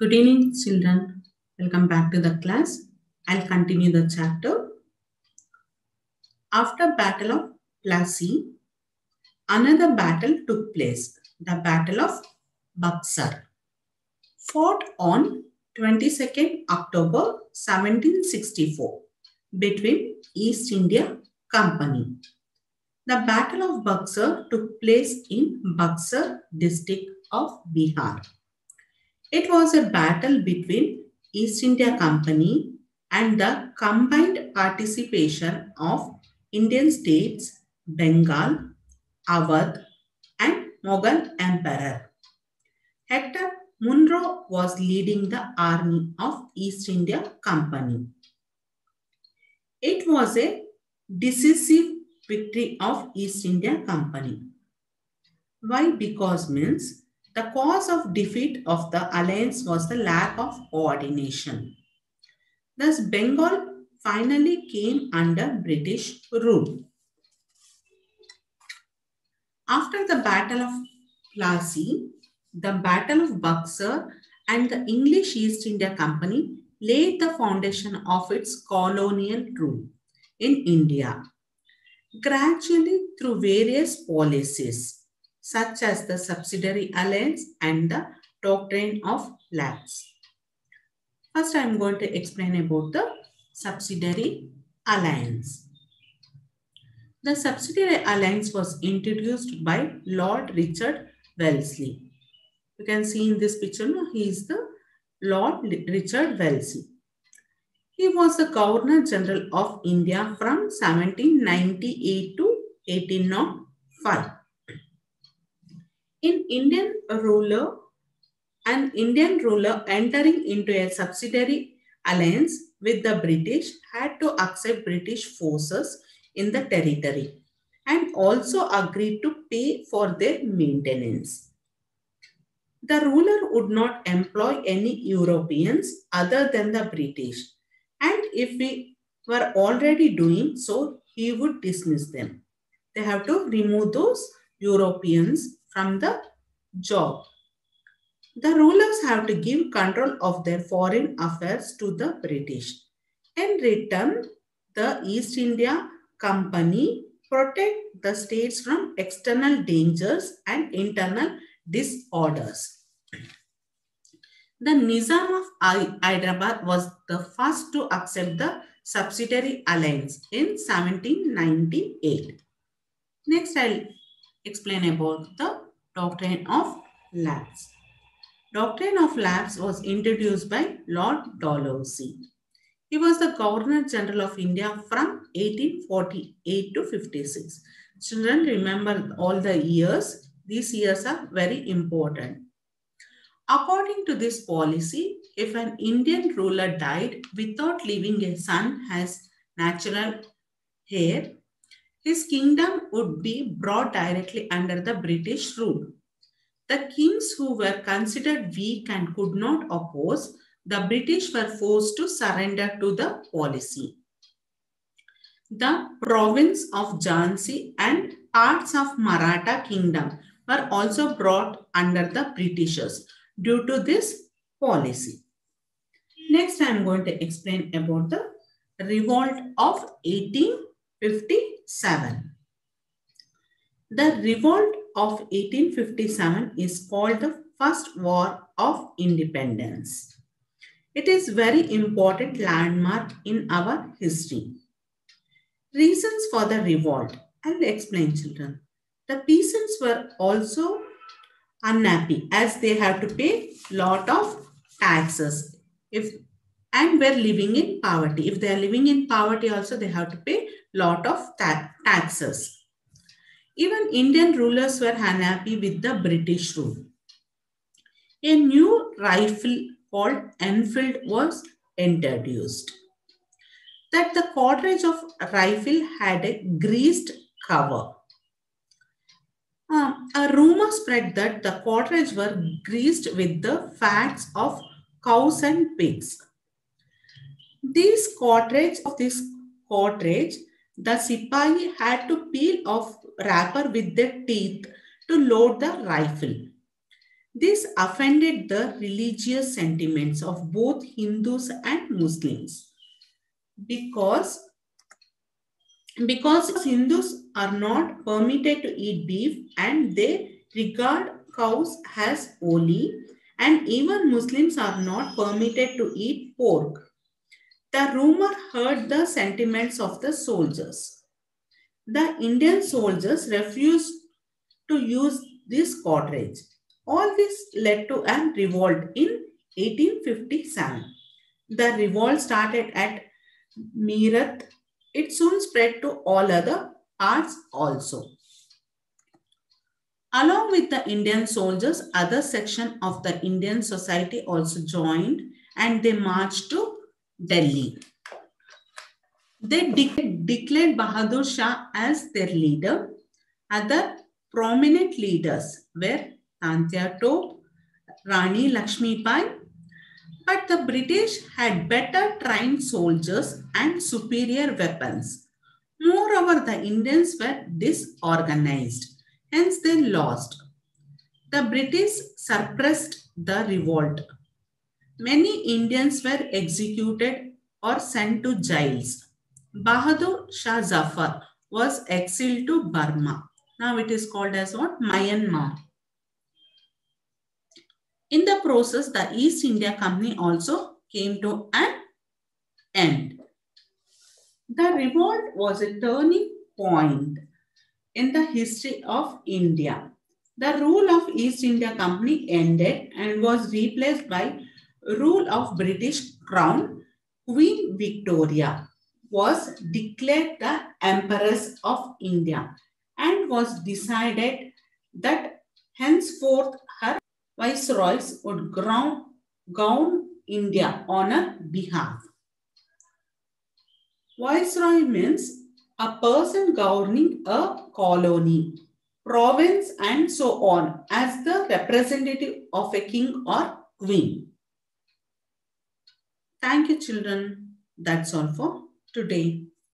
Good evening, children. Welcome back to the class. I'll continue the chapter. After Battle of Plassey, another battle took place, the Battle of Buxar, fought on 22nd October 1764 between East India Company. The Battle of Buxar took place in Buxar district of Bihar. It was a battle between East India Company and the combined participation of Indian states, Bengal, Awadh, and Mughal Emperor. Hector Munro was leading the army of East India Company. It was a decisive victory of East India Company. Why? Because means the cause of defeat of the alliance was the lack of coordination. Thus, Bengal finally came under British rule. After the Battle of Plassey, the Battle of Buxar and the English East India Company laid the foundation of its colonial rule in India. Gradually, through various policies, such as the subsidiary alliance and the doctrine of lapse. First, I am going to explain about the subsidiary alliance. The subsidiary alliance was introduced by Lord Richard Wellesley. You can see in this picture, he is the Lord Richard Wellesley. He was the Governor General of India from 1798 to 1805. An Indian ruler entering into a subsidiary alliance with the British had to accept British forces in the territory and also agreed to pay for their maintenance. The ruler would not employ any Europeans other than the British, and if we were already doing so, he would dismiss them. They have to remove those Europeans from the job. The rulers have to give control of their foreign affairs to the British. In return, the East India Company protect the states from external dangers and internal disorders. The Nizam of Hyderabad was the first to accept the subsidiary alliance in 1798. Next, I'll explain about the doctrine of lapse. Doctrine of lapse was introduced by Lord Dalhousie. He was the Governor General of India from 1848 to 56. Children, remember all the years. These years are very important. According to this policy, if an Indian ruler died without leaving a son as natural heir, his kingdom would be brought directly under the British rule. The kings who were considered weak and could not oppose, the British were forced to surrender to the policy. The province of Jhansi and parts of Maratha kingdom were also brought under the Britishers due to this policy. Next, I am going to explain about the revolt of 1857. The revolt of 1857 is called the First War of Independence. It is very important landmark in our history. Reasons for the revolt. I will explain, children. The peasants were also unhappy as they have to pay lot of taxes and were living in poverty. If they are living in poverty also, they have to pay lot of taxes. Even Indian rulers were unhappy with the British rule. A new rifle called Enfield was introduced. That the cartridge of rifle had a greased cover. A rumor spread that the cartridge were greased with the fats of cows and pigs. This cartridge, the Sipahi had to peel off wrapper with their teeth to load the rifle. This offended the religious sentiments of both Hindus and Muslims because Hindus are not permitted to eat beef and they regard cows as holy, and even Muslims are not permitted to eat pork. The rumor hurt the sentiments of the soldiers. The Indian soldiers refused to use this cartridge. All this led to a revolt in 1857. The revolt started at Meerut. It soon spread to all other parts also. Along with the Indian soldiers, other section of the Indian society also joined and they marched to Delhi. They declared Bahadur Shah as their leader. Other prominent leaders were Tantia Tope, Rani Lakshmi Bai, but the British had better trained soldiers and superior weapons. Moreover, the Indians were disorganized, hence they lost. The British suppressed the revolt. Many Indians were executed or sent to jails. Bahadur Shah Zafar was exiled to Burma. Now it is called as what? Myanmar. In the process, the East India Company also came to an end. The revolt was a turning point in the history of India. The rule of East India Company ended and was replaced by rule of British Crown. Queen Victoria was declared the Empress of India and was decided that henceforth her viceroys would govern India on her behalf. Viceroy means a person governing a colony, province, and so on as the representative of a king or queen. Thank you, children. That's all for today.